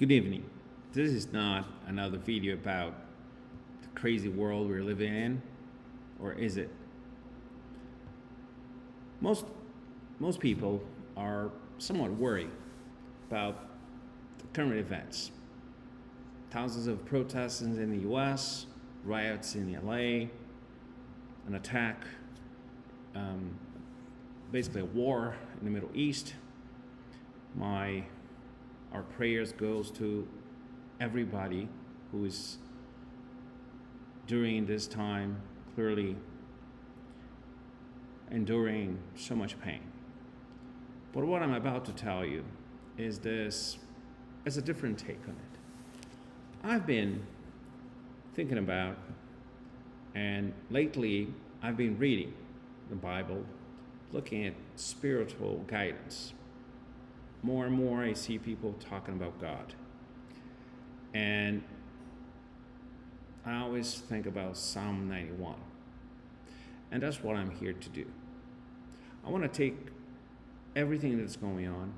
Good evening. This is not another video about the crazy world we're living in, or is it? Most most people are somewhat worried about the current events. Thousands of protests in the US, riots in LA, an attack, um, basically a war in the Middle East. Our prayers goes to everybody who is during this time clearly enduring so much pain. But what I'm about to tell you is a different take on it. I've been thinking about, and lately I've been reading the Bible, looking at spiritual guidance. More and more I see people talking about God. And I always think about Psalm 91. And that's what I'm here to do. I want to take everything that's going on,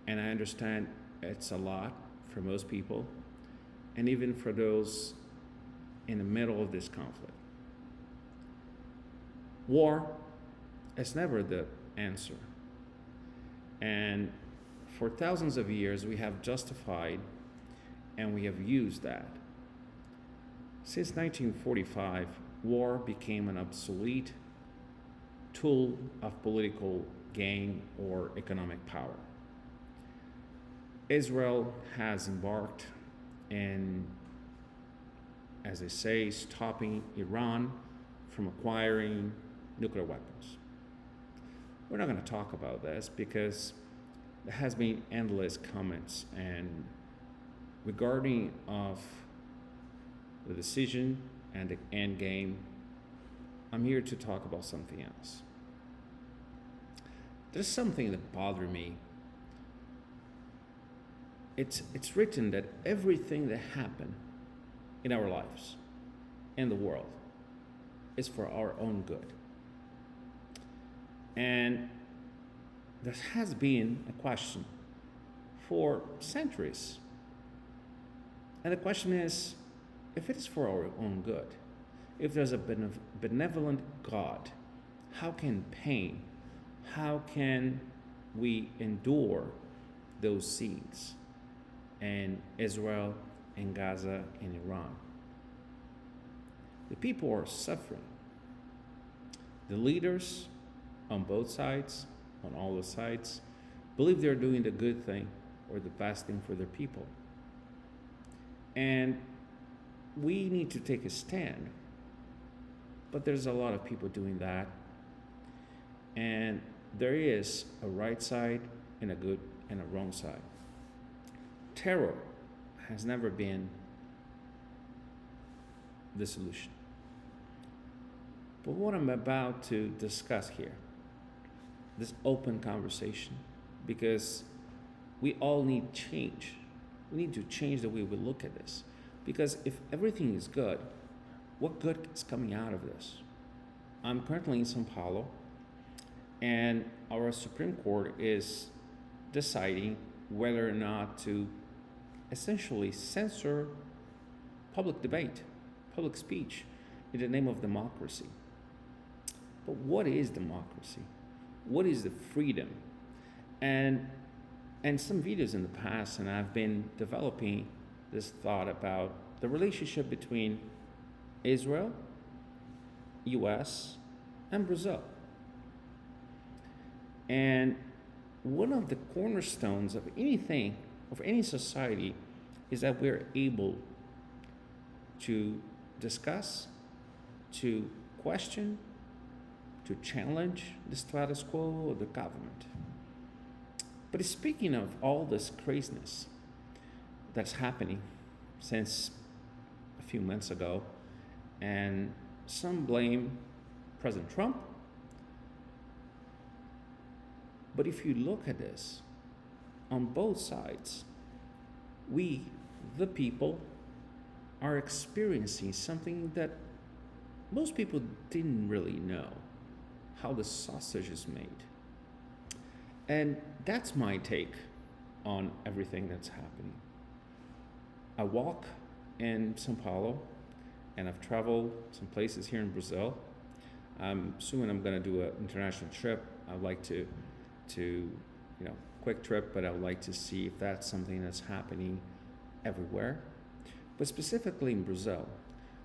and I understand it's a lot for most people, and even for those in the middle of this conflict. War is never the answer. And for thousands of years, we have justified and we have used that. Since 1945, war became an obsolete tool of political gain or economic power. Israel has embarked in, as they say, stopping Iran from acquiring nuclear weapons. We're not going to talk about this because there has been endless comments and regarding of the decision and the end game. I'm here to talk about something else. There's something that bothered me. It's written that everything that happened in our lives, in the world, is for our own good. And there has been a question for centuries. And the question is, if it is for our own good, if there's a benevolent God, how can we endure those scenes in Israel, in Gaza, in Iran? The people are suffering. The leaders on both sides, on all the sides, believe they're doing the good thing or the best thing for their people. And we need to take a stand. But there's a lot of people doing that. And there is a right side and a good and a wrong side. Terror has never been the solution. But what I'm about to discuss here, this open conversation, because we all need change. We need to change the way we look at this. Because if everything is good, what good is coming out of this? I'm currently in São Paulo, and our Supreme Court is deciding whether or not to essentially censor public debate, public speech, in the name of democracy. But what is democracy? What is the freedom? And some videos in the past, and I've been developing this thought about the relationship between Israel, US, and Brazil. And one of the cornerstones of anything, of any society, is that we're able to discuss, to question, to challenge the status quo of the government. But speaking of all this craziness that's happening since a few months ago, and some blame President Trump, but if you look at this, on both sides, we, the people, are experiencing something that most people didn't really know, how the sausage is made. And that's my take on everything that's happening. I walk in Sao Paulo, and I've traveled some places here in Brazil. I'm assuming I'm going to do an international trip. I'd like to, quick trip, but I would like to see if that's something that's happening everywhere. But specifically in Brazil,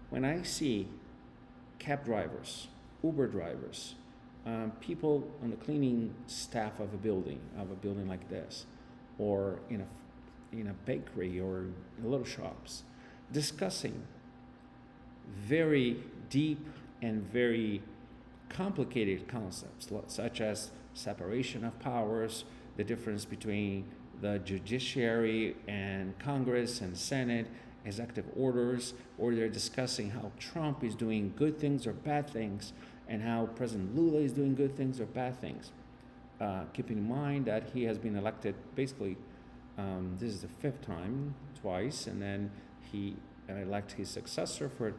when I see cab drivers, Uber drivers, people on the cleaning staff of a building like this, or in a bakery or in little shops, discussing very deep and very complicated concepts such as separation of powers, the difference between the judiciary and Congress and Senate, executive orders, or they're discussing how Trump is doing good things or bad things, and how President Lula is doing good things or bad things. Keeping in mind that he has been elected basically, this is the fifth time, twice, and then he elected his successor for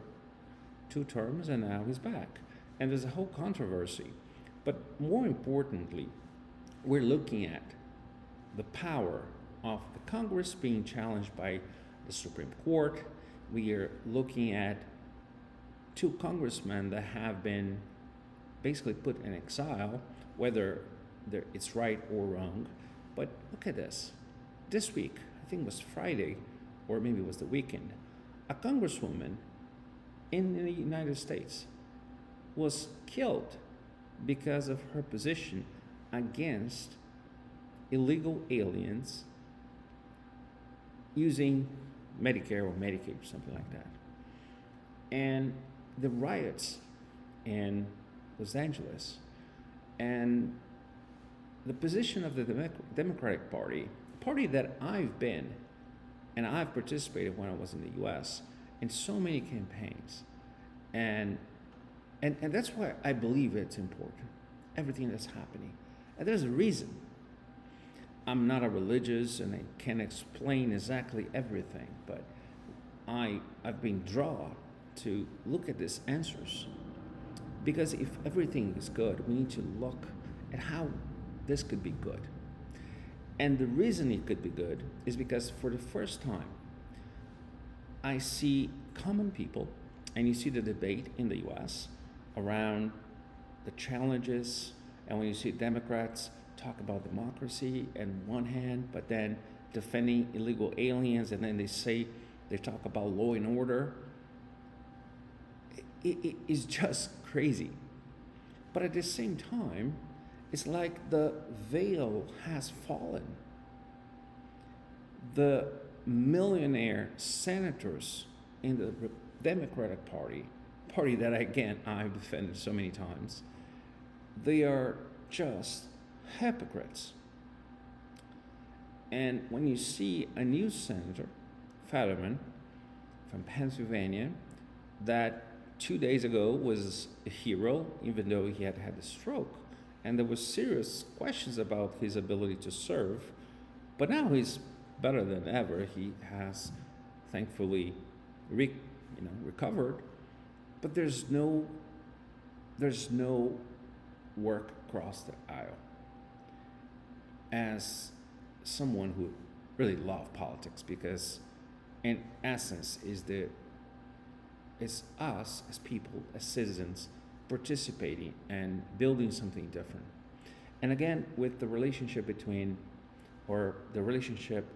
2 terms, and now he's back. And there's a whole controversy. But more importantly, we're looking at the power of the Congress being challenged by the Supreme Court. We are looking at 2 congressmen that have been basically put in exile, whether it's right or wrong. But look at this. This week, I think it was Friday, or maybe it was the weekend, a congresswoman in the United States was killed because of her position against illegal aliens using Medicare or Medicaid or something like that. And the riots in Los Angeles and the position of the Democratic Party, a party that I've been and I've participated when I was in the US in so many campaigns. And that's why I believe it's important, everything that's happening. And there's a reason. I'm not a religious and I can't explain exactly everything, but I've been drawn to look at these answers. Because if everything is good, we need to look at how this could be good. And the reason it could be good is because for the first time, I see common people, and you see the debate in the US around the challenges, and when you see Democrats talk about democracy on one hand, but then defending illegal aliens, and then they talk about law and order. It is just crazy. But at the same time, it's like the veil has fallen. The millionaire senators in the Democratic Party that again I've defended so many times, they are just hypocrites. And when you see a new senator, Fetterman, from Pennsylvania, that 2 days ago was a hero, even though he had had a stroke, and there was serious questions about his ability to serve, but now he's better than ever. He has thankfully recovered, but there's no work across the aisle. As someone who really loves politics, because in essence it's us as people, as citizens, participating and building something different. And again, with the relationship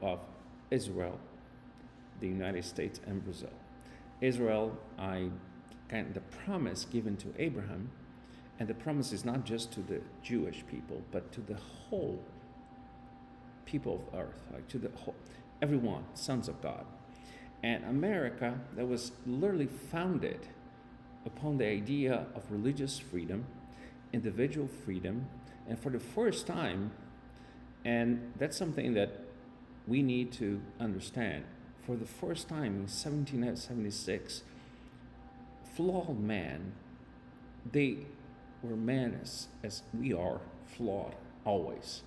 of Israel, the United States, and Brazil. Israel, the promise given to Abraham, and the promise is not just to the Jewish people, but to the whole people of earth, like to the whole, everyone, sons of God. And America, that was literally founded upon the idea of religious freedom, individual freedom, and for the first time, and that's something that we need to understand, for the first time in 1776, flawed man, they were men as we are flawed always.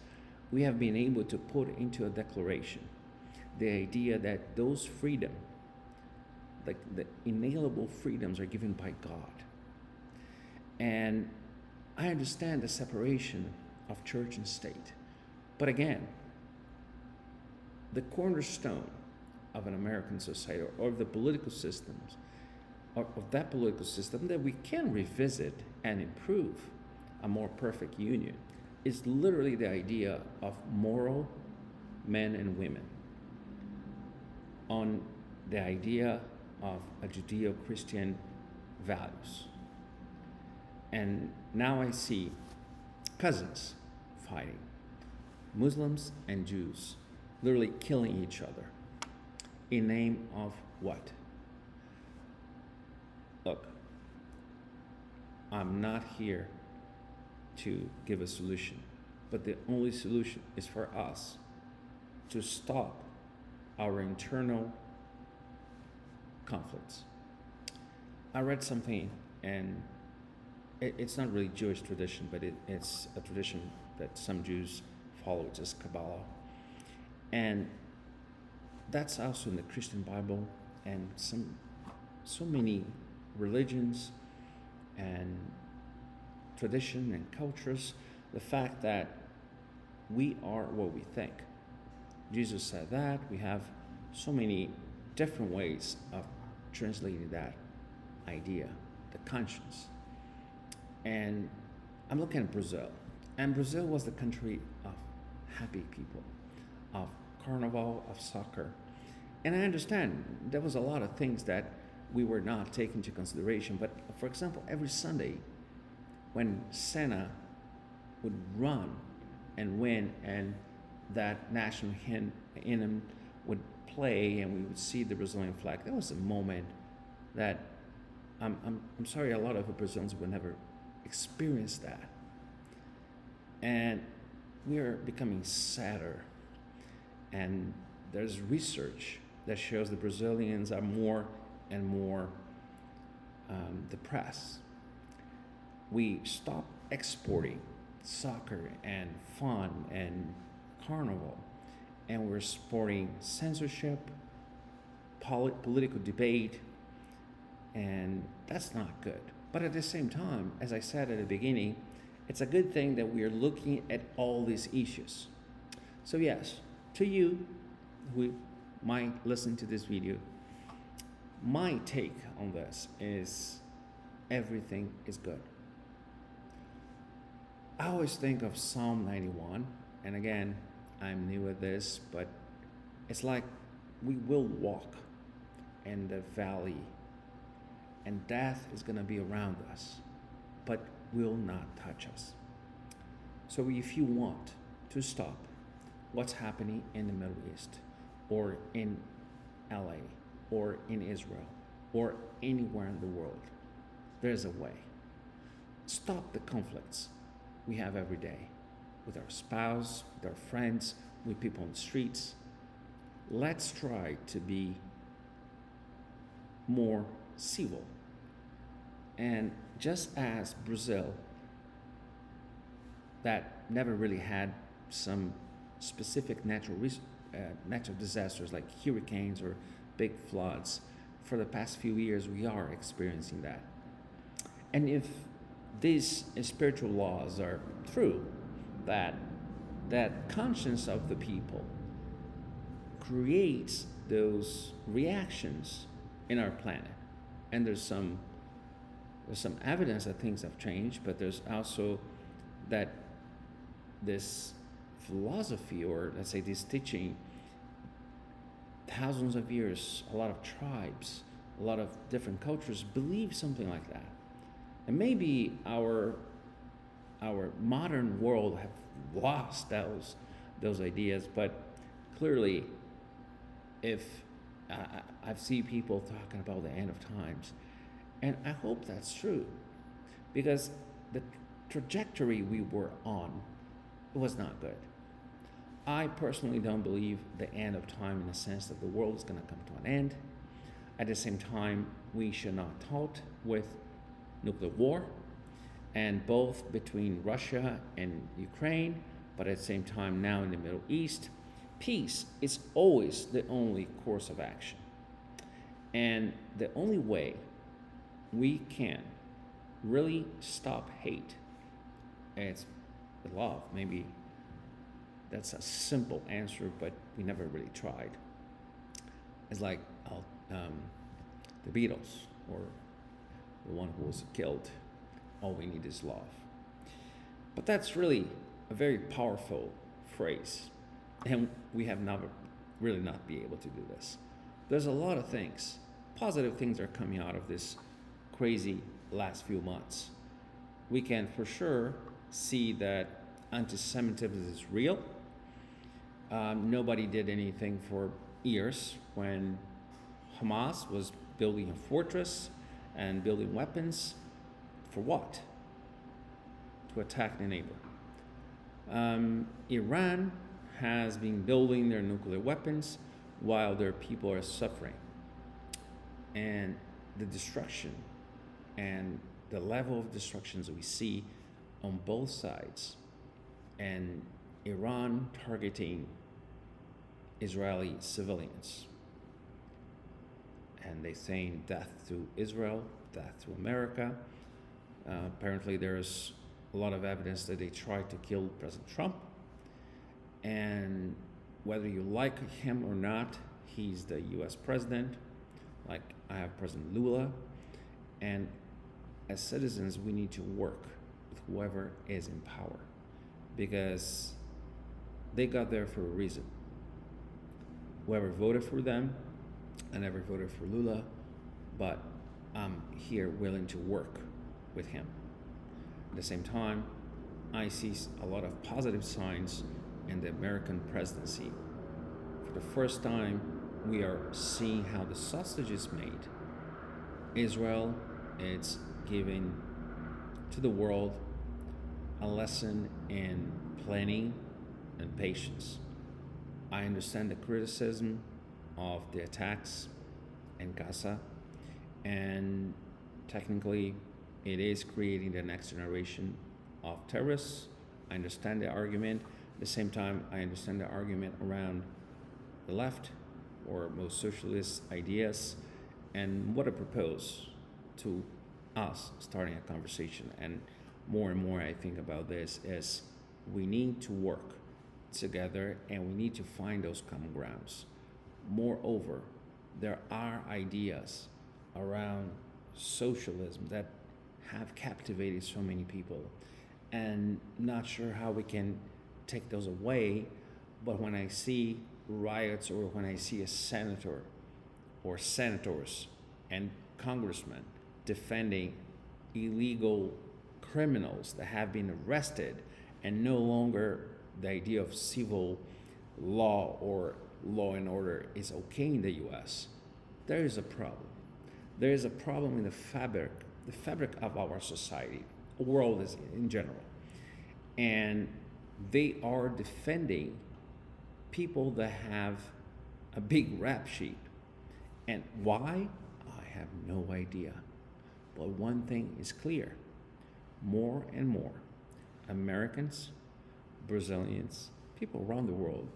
We have been able to put into a declaration the idea that those freedom, like the inalienable freedoms, are given by God. And I understand the separation of church and state. But again, the cornerstone of an American society or of the political systems, or of that political system that we can revisit and improve a more perfect union, is literally the idea of moral men and women, on the idea of a Judeo-Christian values. And now I see cousins fighting, Muslims and Jews literally killing each other in name of what? Look, I'm not here to give a solution, but the only solution is for us to stop our internal conflicts. I read something, and it's not really Jewish tradition, but it's a tradition that some Jews follow, which is Kabbalah. And that's also in the Christian Bible and so many religions and tradition and cultures, the fact that we are what we think. Jesus said that. We have so many different ways of translating that idea, the conscience. And I'm looking at Brazil. And Brazil was the country of happy people, of carnival, of soccer. And I understand there was a lot of things that we were not taking into consideration. But for example, every Sunday when Senna would run and win, and that national hymn would play, and we would see the Brazilian flag, that was a moment that I'm sorry, a lot of Brazilians would never experience that. And we are becoming sadder. And there's research that shows the Brazilians are more and more depressed. We stopped exporting soccer and fun and carnival, and we're exporting censorship, political debate, and that's not good. But at the same time, as I said at the beginning, it's a good thing that we are looking at all these issues. So yes, to you who might listen to this video, my take on this is everything is good. I always think of Psalm 91, and again, I'm new at this, but it's like we will walk in the valley and death is going to be around us, but will not touch us. So if you want to stop what's happening in the Middle East, or in LA, or in Israel, or anywhere in the world, there's a way. Stop the conflicts we have every day with our spouse, with our friends, with people on the streets. Let's try to be more civil. And just as Brazil, that never really had some specific natural disasters like hurricanes or big floods, for the past few years we are experiencing that. And if these spiritual laws are true, that conscience of the people creates those reactions in our planet, and there's some evidence that things have changed, but there's also that this philosophy, or let's say this teaching, thousands of years, a lot of tribes, a lot of different cultures believe something like that. And maybe our modern world have lost those ideas, but clearly, if I've seen people talking about the end of times, and I hope that's true, because the trajectory we were on was not good. I personally don't believe the end of time in the sense that the world is going to come to an end. At the same time, we should not halt with nuclear war, and both between Russia and Ukraine, but at the same time now in the Middle East, peace is always the only course of action. And the only way we can really stop hate, it's love. Maybe That's a simple answer, but we never really tried. It's like the Beatles, or the one who was killed. All we need is love. But that's really a very powerful phrase, and we have never really not be able to do this. There's a lot of things, positive things are coming out of this crazy last few months. We can for sure see that antisemitism is real. Nobody did anything for years when Hamas was building a fortress and building weapons. For what? To attack the neighbor. Iran has been building their nuclear weapons while their people are suffering. And the destruction and the level of destructions we see on both sides, and Iran targeting Israeli civilians. And they saying death to Israel, death to America. Apparently there's a lot of evidence that they tried to kill President Trump. And whether you like him or not, he's the US president. Like I have President Lula. And as citizens, we need to work with whoever is in power, because they got there for a reason. Whoever voted for them, I never voted for Lula, but I'm here willing to work with him. At the same time, I see a lot of positive signs in the American presidency. For the first time, we are seeing how the sausage is made. Israel, it's giving to the world a lesson in planning and patience. I understand the criticism of the attacks in Gaza, and technically it is creating the next generation of terrorists. I understand the argument. At the same time, I understand the argument around the left or most socialist ideas, and what I propose to us starting a conversation. And more I think about this is we need to work together and we need to find those common grounds. Moreover, there are ideas around socialism that have captivated so many people, and not sure how we can take those away. But when I see riots, or when I see a senator or senators and congressmen defending illegal criminals that have been arrested, and no longer the idea of civil law or law and order is okay in the US, there is a problem. There is a problem in the fabric of our society, world is in general. And they are defending people that have a big rap sheet. And why? I have no idea. But one thing is clear. More and more Americans, Brazilians, people around the world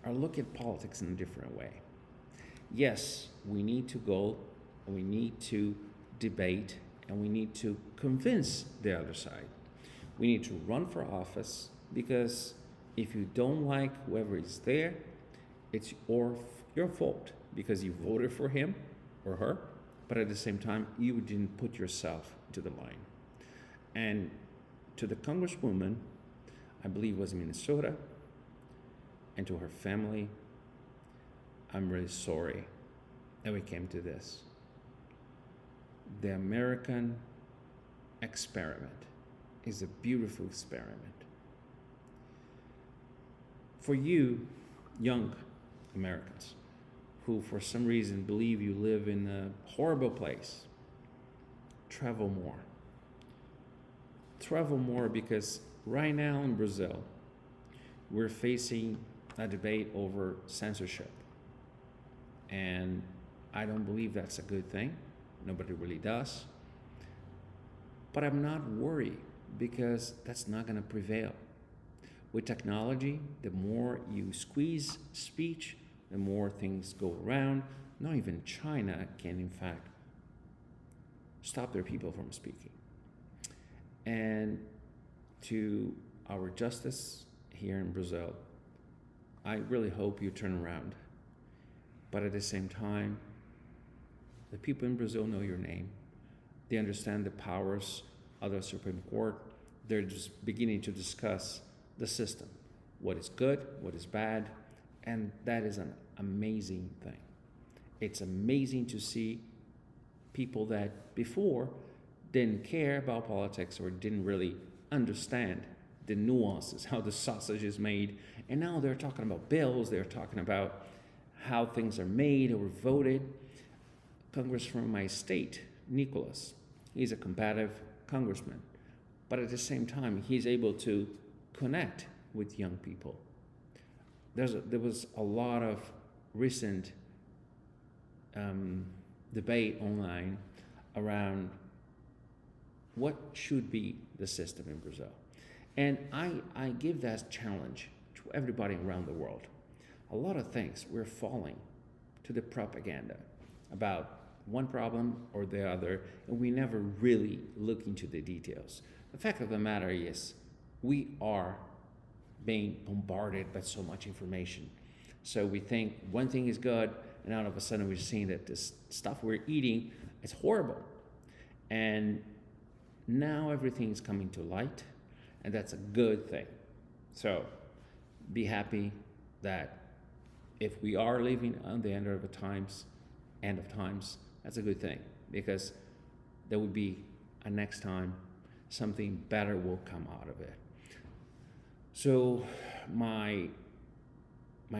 are looking at politics in a different way. Yes, we need to go, we need to debate, and we need to convince the other side. We need to run for office, because if you don't like whoever is there, it's your fault, because you voted for him or her, but at the same time, you didn't put yourself into the line. And to the Congresswoman, I believe it was in Minnesota, and to her family, I'm really sorry that we came to this. The American experiment is a beautiful experiment. For you, young Americans, who for some reason believe you live in a horrible place, travel more. Travel more, because right now in Brazil, we're facing a debate over censorship. And I don't believe that's a good thing. Nobody really does. But I'm not worried, because that's not going to prevail. With technology, the more you squeeze speech, the more things go around. Not even China can, in fact, stop their people from speaking. And to our justice here in Brazil, I really hope you turn around. But at the same time, the people in Brazil know your name. They understand the powers of the Supreme Court. They're just beginning to discuss the system, what is good, what is bad, and that is an amazing thing. It's amazing to see people that before didn't care about politics or didn't really understand the nuances, how the sausage is made, and now they're talking about bills, they're talking about how things are made or voted. Congressman from my state, Nicholas, he's a combative congressman, but at the same time, he's able to connect with young people. There was a lot of recent debate online around what should be the system in Brazil. And I give that challenge to everybody around the world. A lot of things we're falling to the propaganda about one problem or the other, and we never really look into the details. The fact of the matter is, we are being bombarded by so much information. So we think one thing is good, and all of a sudden we're seeing that this stuff we're eating is horrible. And now everything's coming to light, and that's a good thing. So be happy that if we are living on the end of times, that's a good thing, because there will be a next time something better will come out of it. So my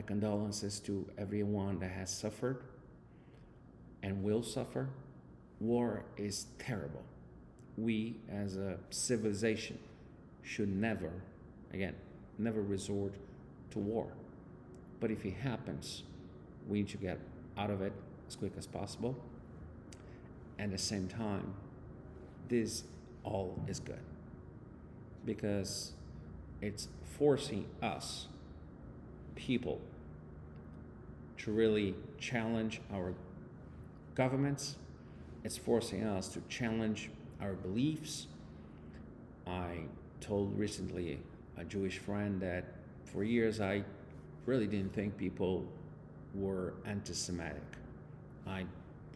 condolences to everyone that has suffered and will suffer. War is terrible. We as a civilization should never resort to war. But if it happens, we need to get out of it as quick as possible. At the same time, this all is good, because it's forcing us, people, to really challenge our governments. It's forcing us to challenge our beliefs. I told recently a Jewish friend that for years I really didn't think people were anti-Semitic. I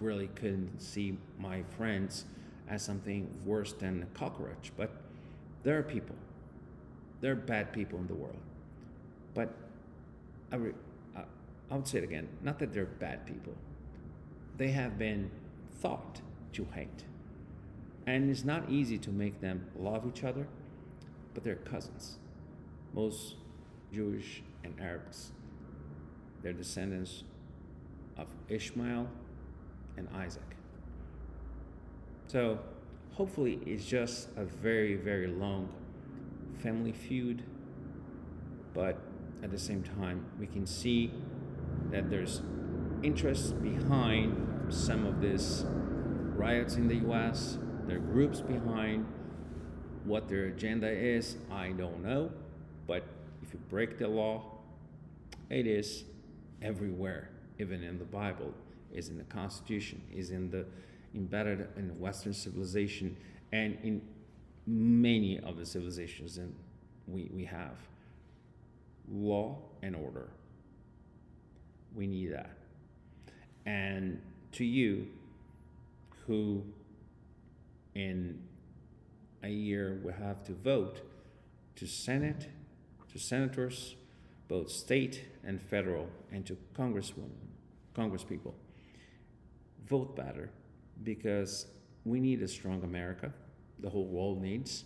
really couldn't see my friends as something worse than a cockroach, but there are people. There are bad people in the world. But I would say it again, not that they're bad people. They have been thought to hate. And it's not easy to make them love each other, but they're cousins. Most Jewish and Arabs, they're descendants of Ishmael and Isaac. So hopefully it's just a very, very long family feud, but at the same time, we can see that there's interest behind some of these riots in the US. There are groups behind what their agenda is. I don't know, but if you break the law, it is everywhere, even in the Bible, is in the Constitution, is embedded in Western civilization, and in many of the civilizations that we have. Law and order. We need that. And to you, who in a year will have to vote to Senate, to senators, both state and federal, and to congresspeople, vote better, because we need a strong America. The whole world needs.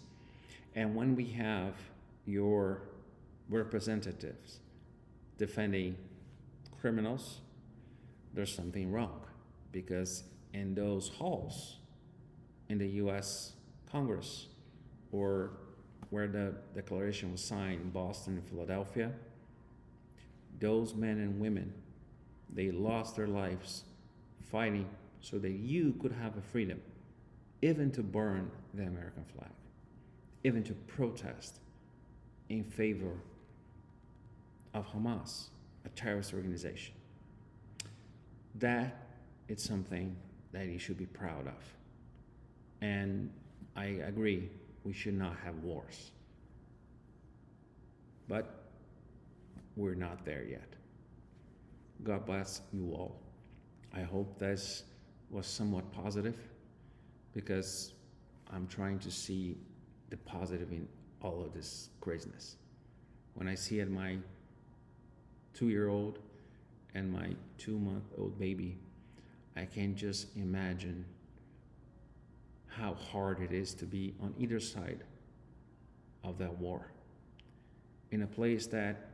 And when we have your representatives defending criminals, there's something wrong, because in those halls in the US Congress, or where the Declaration was signed in Boston and Philadelphia, those men and women, they lost their lives fighting so that you could have a freedom, even to burn the American flag, even to protest in favor of Hamas, a terrorist organization. That is something that you should be proud of. And I agree, we should not have wars. But we're not there yet. God bless you all. I hope this was somewhat positive because I'm trying to see the positive in all of this craziness. When I see it, my 2-year-old and my 2-month-old baby, I can just imagine how hard it is to be on either side of that war, in a place that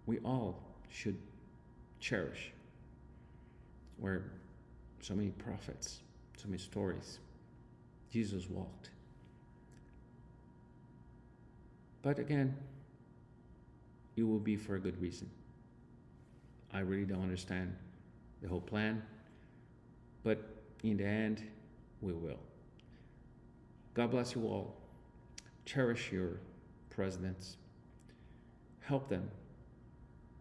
we all should cherish, where so many prophets, so many stories, Jesus walked. But again, it will be for a good reason. I really don't understand the whole plan, but in the end, we will. God bless you all. Cherish your presidents. Help them,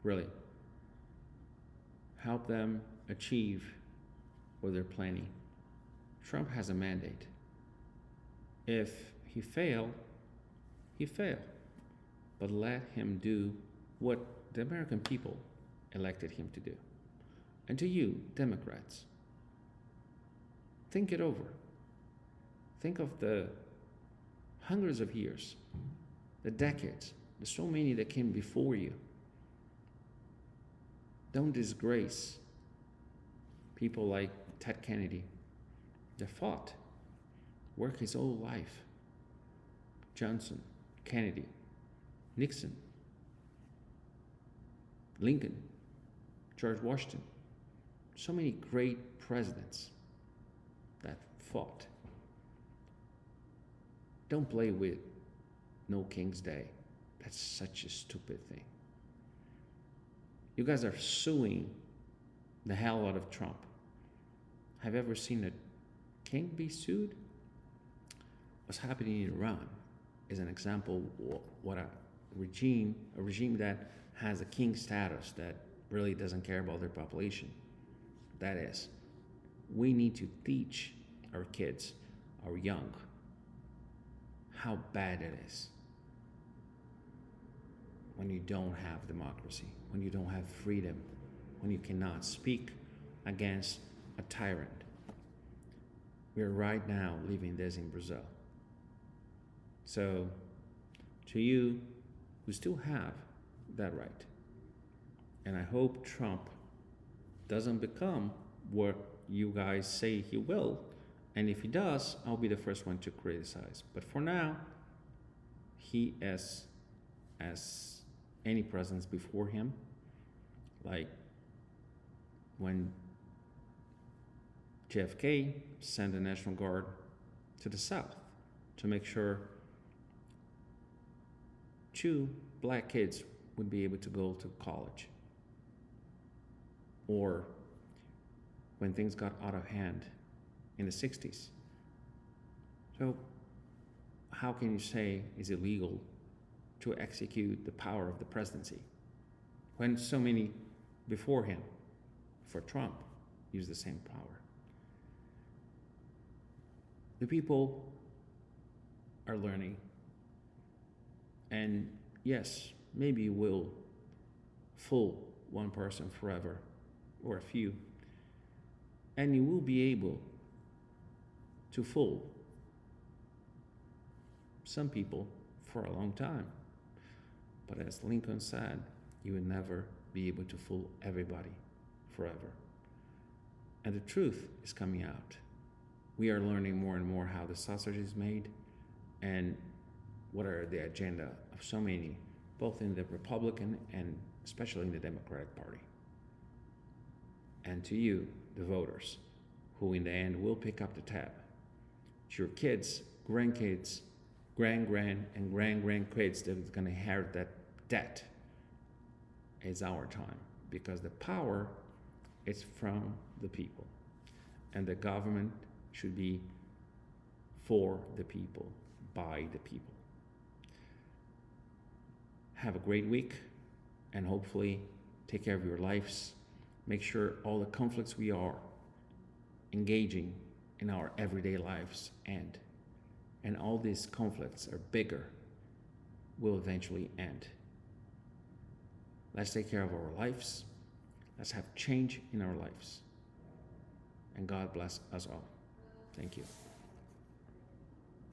really. Help them achieve what they're planning. Trump has a mandate. If he failed, he failed. But let him do what the American people elected him to do. And to you, Democrats, think it over. Think of the hundreds of years, the decades, the so many that came before you. Don't disgrace people like Ted Kennedy that fought, worked his whole life. Johnson, Kennedy, Nixon, Lincoln, George Washington. So many great presidents that fought. Don't play with No King's Day. That's such a stupid thing. You guys are suing the hell out of Trump. Have you ever seen a king be sued? What's happening in Iran is an example of what a regime that has a king status that really doesn't care about their population. That is, we need to teach our kids, our young, how bad it is when you don't have democracy, when you don't have freedom, when you cannot speak against a tyrant. We're right now living this in Brazil. So, to you who still have that right, and I hope Trump doesn't become what you guys say he will, and if he does, I'll be the first one to criticize. But for now, he as any presidents before him, like when JFK sent the National Guard to the South to make sure 2 black kids would be able to go to college. Or when things got out of hand in the 60s. So how can you say it's illegal to execute the power of the presidency when so many before him, for Trump, used the same power? The people are learning. And yes, maybe you will fool one person forever, or a few, and you will be able to fool some people for a long time. But as Lincoln said, you will never be able to fool everybody forever. And the truth is coming out. We are learning more and more how the sausage is made and what are the agenda of so many, both in the Republican and especially in the Democratic Party. And to you, the voters, who in the end will pick up the tab. It's your kids, grandkids, and grandkids that is going to inherit that debt. It's our time, because the power is from the people, and the government should be for the people, by the people. Have a great week, and hopefully take care of your lives. Make sure all the conflicts we are engaging in our everyday lives end. And all these conflicts are bigger, will eventually end. Let's take care of our lives. Let's have change in our lives. And God bless us all. Thank you.